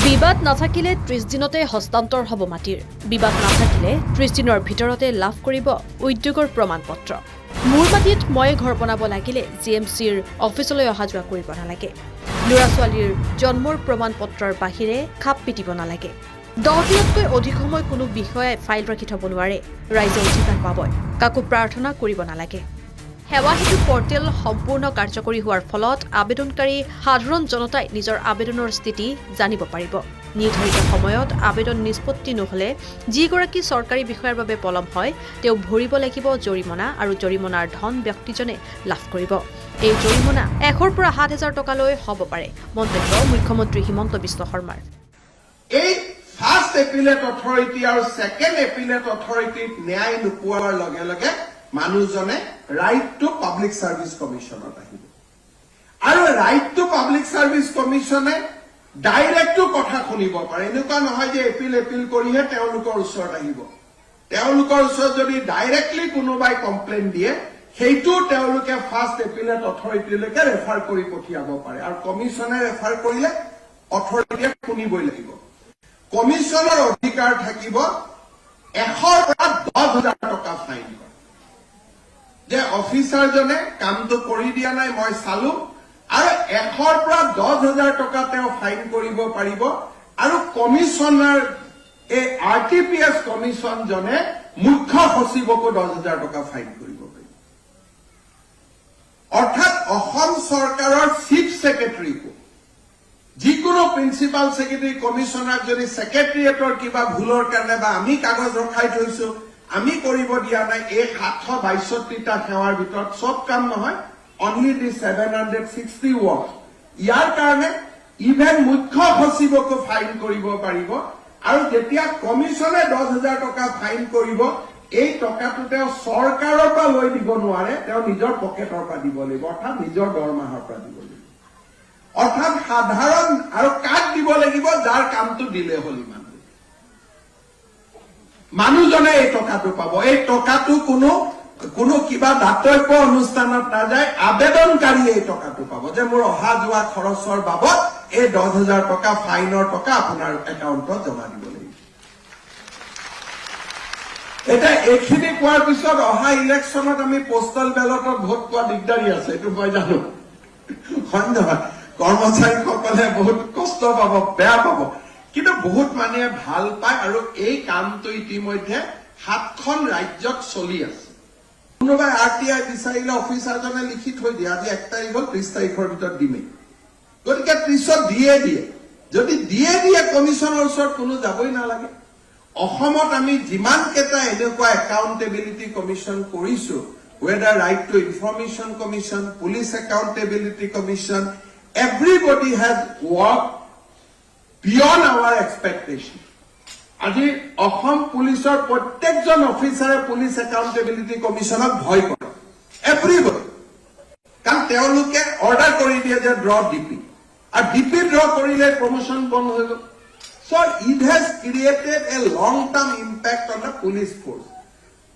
বিবাদ নাথাকিলে 30 দিনতে হস্তান্তৰ হ'ব মাটিৰ বিবাদ নাথাকিলে 30 দিনৰ ভিতৰতে লাভ কৰিব উদ্যোগৰ প্ৰমাণপত্ৰ মোৰ মাটিত মই ঘৰ বনাব লাগিলে জিএমচিৰ অফিচলৈ অহা যোৱা কৰিব নালাগে লৰা ছোৱালীৰ জন্মৰ প্ৰমাণপত্ৰৰ বাহিৰে খাপ পিটিব নালাগে 10 দিনতকৈ অধিক সময় কোনো বিষয়ে ফাইল ৰাখি থব নোৱাৰে ৰাইজে অধিকাৰ পাব কাকো প্ৰাৰ্থনা কৰিব নালাগে সেৱা হেতু পোৰ্টেল সম্পূৰ্ণ কাৰ্যকৰী হোৱাৰ ফলত আবেদনকাৰী সাধাৰণ জনতাই নিজৰ আবেদনৰ স্থিতি জানিব পাৰিব নিৰ্ধাৰিত সময়ত আবেদন নিষ্পত্তি নহলে যিগৰাকী চৰকাৰী বিষয়াৰ বাবে পলম হয় তেওঁ ভৰিব লাগিব জৰিমনা আৰু জৰিমনাৰ ধন ব্যক্তিজনে লাভ কৰিব এই জৰিমনা 1,000 পৰা 7,000 টকালৈ হ'ব পাৰে মন্তব্য মুখ্যমন্ত্ৰী হিমন্ত বিশ্ব শৰ্মাৰ এই ফাৰ্ষ্ট এপিলেট অথৰিটি আৰু সেকেন্ড এপিলেট অথৰিটিত ন্যায় নোপোৱাৰ লগে লগে মানুষজনে ৰাইট টু পাব্লিক সাৰ্ভিস কমিশনত আহিব আৰু ৰাইট টু পাব্লিক সাৰ্ভিস কমিশনে ডাইৰেক্ট কথা শুনিব পাৰে এনেকুৱা নহয় যে এপিল কৰিহে তেওঁলোকৰ ওচৰত আহিব তেওঁলোকৰ ওচৰত যদি ডাইৰেক্টলি কোনোবাই কমপ্লেইন দিয়ে সেইটো তেওঁলোকে ফাৰ্ষ্ট এপিলেট অথৰিটিলৈকে ৰেফাৰ কৰি পঠিয়াব পাৰে আৰু কমিশনে ৰেফাৰ কৰিলে অথৰিটিয়ে শুনিবই লাগিব কমিশনৰ অধিকাৰ থাকিব 1,000 পৰা 10,000 টকা ফাইন যে অফিচাৰজনে কামটো কৰি দিয়া নাই মই চালু আৰু 1,000 পৰা 10,000 টকা তেওঁ ফাইন কৰিব পাৰিব আৰু কমিশনাৰ এই আৰটিপিএছ কমিশনজনে মুখ্য সচিবকো 10,000 টকা ফাইন কৰিব পাৰিব অৰ্থাৎ অসম চৰকাৰৰ চিফ সেক্ৰেটাৰীকো যিকোনো প্ৰিন্সিপাল সেক্ৰেটাৰী কমিশনাৰ যদি সেক্ৰেটাৰিয়েটৰ কিবা ভুলৰ কাৰণে বা আমি কাগজ ৰখাই থৈছো আমি কৰিব দিয়া নাই এই 762টা সেৱাৰ ভিতৰত সব কাম নহয় অনলি দি 760 ওয়াৰ্ক ইয়াৰ কাৰণে ইভেন মুখ্য সচিবকো ফাইন কৰিব পাৰিব আৰু যেতিয়া কমিশনে 10,000 টকা ফাইন কৰিব এই টকাটো তেওঁ চৰকাৰৰ পৰা লৈ দিব নোৱাৰে তেওঁ নিজৰ পকেটৰ পৰা দিব লাগিব অৰ্থাৎ নিজৰ দৰমহাৰ পৰা দিব লাগিব অৰ্থাৎ সাধাৰণ আৰু কাক দিব লাগিব যাৰ কামটো দিলে হ'ল ইমান মানুষজনে এই টকাটো পাব এই টকাটো কোনো কিবা দাতব্য অনুষ্ঠানত না যায় আবেদনকাৰী এই টকাটো পাব যে মোৰ অহা যোৱা খৰচৰ বাবদ এই 10,000 টকা ফাইনৰ টকা আপোনাৰ একাউণ্টত জমা দিব লাগিব এটা এইখিনি কোৱাৰ পিছত অহা ইলেকশ্যনত আমি পোষ্টেল বেলটত ভোট পোৱা দিগদাৰী আছে এইটো মই জানো ধন্যবাদ কৰ্মচাৰীসকলে বহুত কষ্ট পাব বেয়া পাব কিন্তু বহুত মানুহে ভাল পায় আৰু এই কামটো ইতিমধ্যে 7খন ৰাজ্যত চলি আছে কোনোবাই আৰটিআই বিচাৰিলে অফিচাৰজনে লিখি থৈ দিয়ে আজি 1 তাৰিখ হ'ল 30 তাৰিখৰ ভিতৰত দিমেই গতিকে 30ত দিয়ে যদি দিয়ে কমিশনৰ ওচৰত কোনো যাবই নালাগে অসমত আমি যিমান কেইটা এনেকুৱা একাউণ্টেবিলিটি কমিশন কৰিছো whether right to information commission police accountability commission everybody has worked beyond our expectation. আজি অসম পুলিচৰ প্ৰত্যেকজন অফিচাৰে পুলিচ একাউণ্টেবিলিটি কমিশনক ভয় কৰে এভৰিবডি কাৰণ তেওঁলোকে অৰ্ডাৰ কৰি দিয়ে যে ড্ৰ ডিপি আৰু ডিপি ড্ৰ কৰিলে প্ৰমোশন বন্ধ হৈ গ'ল so it has created a long term impact on the police force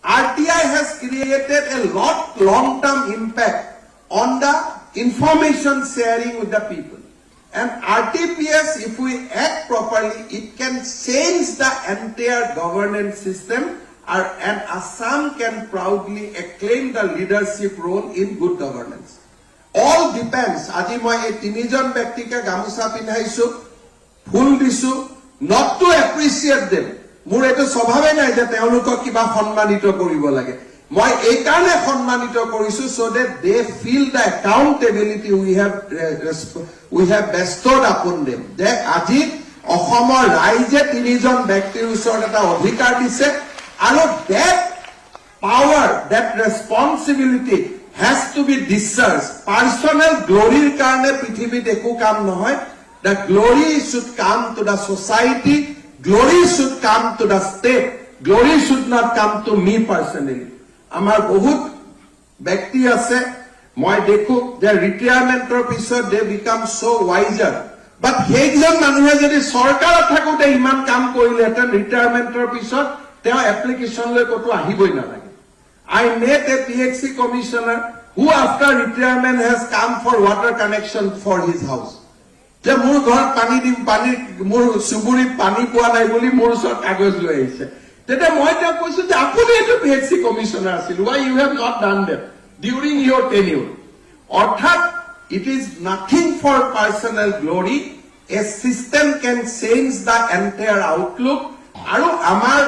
RTI has created a long term impact on the information sharing with the people and RTPS, if we act properly, it can change the entire governance system and Assam can proudly acclaim the leadership role in good governance. All depends. Aji moi ei tinijon bektike gamusa pinhaisu, phul disu, not to appreciate them. Mur eto swabhabe nai je teolukok kiba sonnmanito koribo lage. মই এই কাৰণে সন্মানিত কৰিছো so that they feel the accountability we have bestowed upon them যে আজি অসমৰ ৰাইজে তিনিজন ব্যক্তিৰ ওচৰত এটা অধিকাৰ দিছে আৰু that power that responsibility has to be discharged personal glory কাৰণে পৃথিৱীত একো কাম নহয় the glory should come to the society glory should come to the state glory should not come to me personally আমাৰ বহুত ব্যক্তি আছে মই দেখো যে ৰিটায়াৰমেন্টৰ পিছত দে বিকাম সো ওয়াইজাৰ বাট সেইজন মানুহে যদি চৰকাৰত থাকোতে ইমান কাম কৰিলেহেঁতেন ৰিটায়াৰমেন্টৰ পিছত তেওঁ এপ্লিকেশন লৈ কতো আহিবই নালাগে I met a PHC commissioner who after retirement has come for water connection for his house যে মোৰ ঘৰত পানী দিম, পানী মোৰ চুবুৰীত পানী পোৱা নাই বুলি মোৰ ওচৰত কাগজ লৈ আহিছে। তেতিয়া মই তেওঁক কৈছো যে আপুনি এইটো PHC কমিশনাৰ আছিল, why you have not done that during your tenure? অৰ্থাৎ it is nothing for personal glory, a system can change the entire outlook. আৰু আমাৰ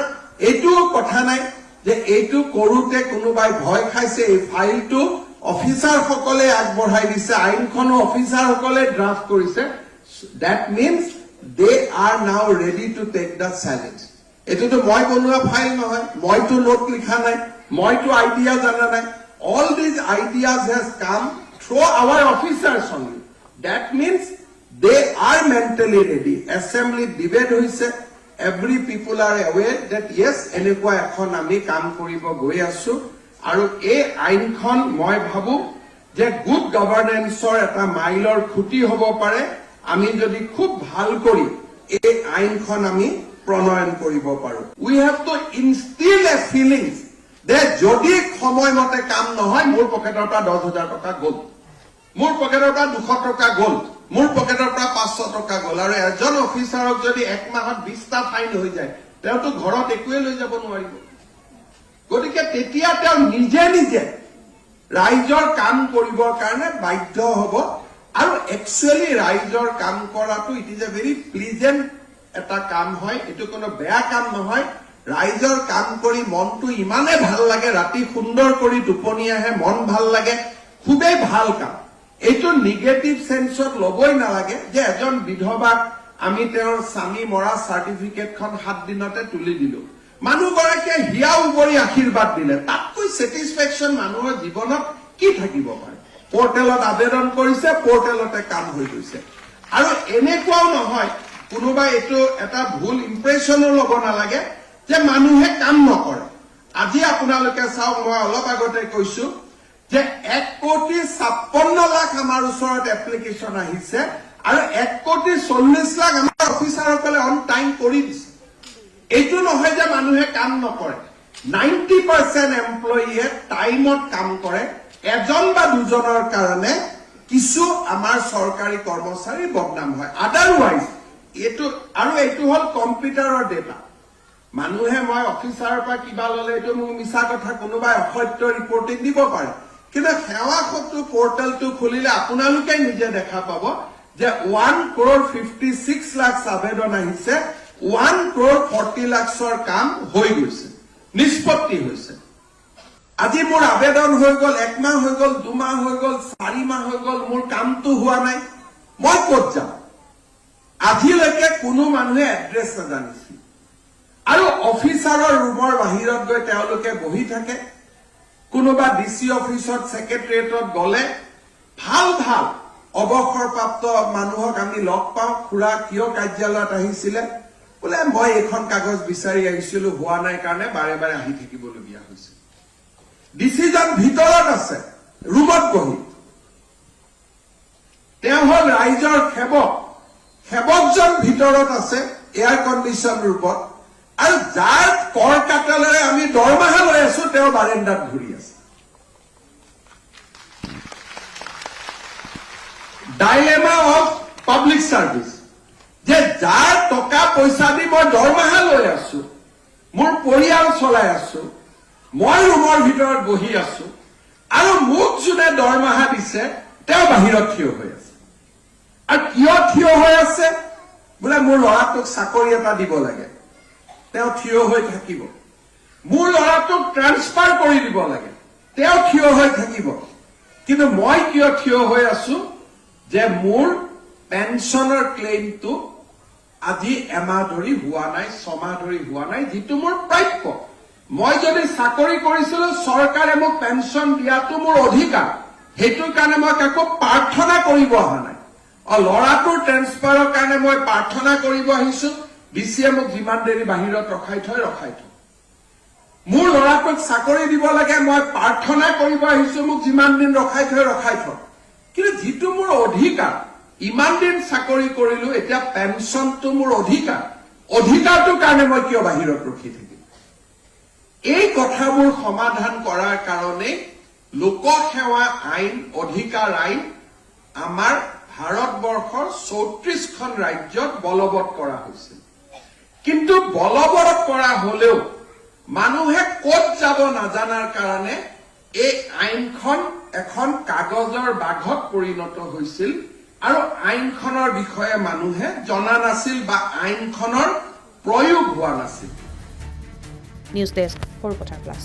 এইটো কথা নাই যে এইটো কৰোতে কোনোবাই ভয় খাইছে, এই ফাইলটো অফিচাৰসকলে আগবঢ়াই দিছে, আইনখনো অফিচাৰসকলে ড্ৰাফট কৰিছে। That means they are now ready to take the challenge. এটোতো মই বনোৱা ফাইল নহয়, মইতো নোট লিখা নাই, মইতো আইডিয়া জানা নাই। All these ideas has come through our officers only. That means they are mentally ready. Assembly debate হৈছে, every people are aware that yes, এনেকুৱা এখন আমি কাম কৰিব গৈ আছো। আৰু এই আইনখন মই ভাবো যে গুড গভৰ্নেন্সৰ এটা মাইলৰ খুঁটি হ'ব পাৰে, আমি যদি খুব ভাল কৰি এই আইনখন আমি প্ৰণয়ন কৰিব পাৰো। উই হেভ টু ইনষ্টিল এ ফিলিংছ যে যদি সময়মতে কাম নহয়, মোৰ পকেটৰ পৰা 10,000 টকা গ'ল, মোৰ পকেটৰ পৰা 200 টকা গ'ল, মোৰ পকেটৰ পৰা 500 টকা গ'ল। আৰু এজন অফিচাৰক যদি এক মাহত 20টা ফাইন হৈ যায়, তেওঁতো ঘৰত একোৱে লৈ যাব নোৱাৰিব। গতিকে তেতিয়া তেওঁ নিজে নিজে ৰাইজৰ কাম কৰিবৰ কাৰণে বাধ্য হ'ব। আৰু একচুৱেলি ৰাইজৰ কাম কৰাটো it is a very pleasant এটা কাম হয়, এইটো কোনো বেয়া কাম নহয়। ৰাইজৰ কাম কৰি মনটো ইমানে ভাল লাগে, ৰাতি সুন্দৰ কৰি টোপনি আহে, মন ভাল লাগে, খুবেই ভাল কাম। এইটো নিগেটিভ সেন্সত ল'বই নালাগে যে এজন বিধৱাক আমি তেওঁৰ স্বামী মৰা চাৰ্টিফিকেটখন 7 দিনতে তুলি দিলো, মানুহগৰাকীয়ে হিয়া উবৰি আশীৰ্বাদ দিলে, তাতকৈ ছেটিছফেকশ্যন মানুহৰ জীৱনত কি থাকিব পাৰে? পৰ্টেলত আবেদন কৰিছে, পৰ্টেলতে কাম হৈ গৈছে। আৰু এনেকুৱাও নহয়, কোনোবাই এইটো এটা ভুল ইম্প্ৰেশ্যনো ল'ব নালাগে যে মানুহে কাম নকৰে। আজি আপোনালোকে চাওক, মই অলপ আগতে কৈছো যে 1,56,00,000 আমাৰ ওচৰত এপ্লিকেশ্যন আহিছে আৰু 1,40,00,000 আমাৰ অফিচাৰসকলে অন টাইম কৰি দিছে। এইটো নহয় যে মানুহে কাম নকৰে। 90% এমপ্লয়ীয়ে টাইমত কাম কৰে। এজন বা দুজনৰ কাৰণে কিছু আমাৰ চৰকাৰী কৰ্মচাৰী বদনাম হয়, আদাৰৱাইজ এইটো। আৰু এইটো হ'ল কম্পিউটাৰৰ ডেটা। মানুহে মই অফিচাৰৰ পৰা কিবা ললে এইটো মোক মিছা কথা, কোনোবাই অসত্য ৰিপৰ্টিং দিব পাৰে, কিন্তু সেৱা শক্তি পৰ্টেলটো খুলিলে আপোনালোকে নিজে দেখা পাব যে 1,56,00,000 আবেদন আহিছে, 1,40,00,000 কাম হৈ গৈছে, নিষ্পত্তি হৈছে। আজি মোৰ আবেদন হৈ গ'ল, 1 মাহ হৈ গ'ল, 2 মাহ হৈ গ'ল, 4 মাহ হৈ গ'ল, মোৰ কামটো হোৱা নাই, মই ক'ত যাম? আজিলৈকে কোনো মানুহে এড্ৰেছ নাজানিছিল। আৰু অফিচাৰৰ ৰুমৰ বাহিৰত গৈ তেওঁলোকে বহি থাকে। কোনোবা DC অফিচত, ছেক্ৰেটাৰিয়েটত গ'লে ভাল ভাল অৱসৰপ্ৰাপ্ত মানুহক আমি লগ পাওঁ, খুৰা কিয় কাৰ্যালয়ত আহিছিলে? বোলে মই এইখন কাগজ বিচাৰি আহিছিলো, হোৱা নাই কাৰণে বাৰে বাৰে আহি থাকিবলগীয়া হৈছে। ডিচিজন ভিতৰত আছে, ৰুমত বহি। তেওঁ হ'ল ৰাইজৰ সেৱক, সেৱকজন ভিতৰত আছে এয়াৰ কণ্ডিশ্যন ৰুমত, আৰু যাৰ কৰ কাটালেৰে আমি দৰমহা লৈ আছো তেওঁ বাৰেণ্ডাত ঘূৰি আছে। ডাইলেমা অফ পাব্লিক চাৰ্ভিচ, যে যাৰ টকা পইচা দি মই দৰমহা লৈ আছো, মোৰ পৰিয়াল চলাই আছো, মই ৰুমৰ ভিতৰত বহি আছো, আৰু মোক যোনে দৰমহা দিছে তেওঁ বাহিৰত থিয় হৈ আছে। আৰু কিয় থিয় হৈ আছে? বোলে মোৰ ল'ৰাটোক চাকৰি এটা দিব লাগে, তেওঁ থিয় হৈ থাকিব। মোৰ ল'ৰাটোক ট্ৰান্সফাৰ কৰি দিব লাগে, তেওঁ থিয় হৈ থাকিব। কিন্তু মই কিয় থিয় হৈ আছো? যে মোৰ পেঞ্চনৰ ক্লেইমটো আজি এমাহ ধৰি হোৱা নাই, 6 মাহ ধৰি হোৱা নাই, যিটো মোৰ প্ৰাপ্য। মই যদি চাকৰি কৰিছিলো, চৰকাৰে মোক পেঞ্চন দিয়াটো মোৰ অধিকাৰ, সেইটো কাৰণে মই কাকো প্ৰাৰ্থনা কৰিব অহা নাই। ল'ৰাটোৰ ট্ৰেন্সফাৰৰ কাৰণে মই প্ৰাৰ্থনা কৰিব আহিছো, ডিচিয়ে মোক যিমান দেৰি বাহিৰত ৰখাই থয়। মোৰ ল'ৰাটোক চাকৰি দিব লাগে, মই প্ৰাৰ্থনা কৰিব আহিছো, মোক যিমান দিন ৰখাই থয়। কিন্তু যিটো মোৰ অধিকাৰ, ইমান দিন চাকৰি কৰিলো, এতিয়া পেঞ্চনটো মোৰ অধিকাৰ, অধিকাৰটোৰ কাৰণে মই কিয় বাহিৰত ৰখি থাকিম? এই কথাবোৰ সমাধান কৰাৰ কাৰণে লোকসেৱা আইন, অধিকাৰ আইন আমাৰ ভাৰতবৰ্ষৰ 34খন ৰাজ্যত বলবৎ কৰা হৈছিল কিন্তু বলবৎ কৰা হলেও মানুহে ক'ত যাব নাজানাৰ কাৰণে এই আইনখন এখন কাগজৰ বাঘত পৰিণত হৈছিল আৰু আইনখনৰ বিষয়ে মানুহে জনা নাছিল বা আইনখনৰ প্ৰয়োগ হোৱা নাছিল নিউজ ডেস্ক, সৰুপথাৰ প্লাছ।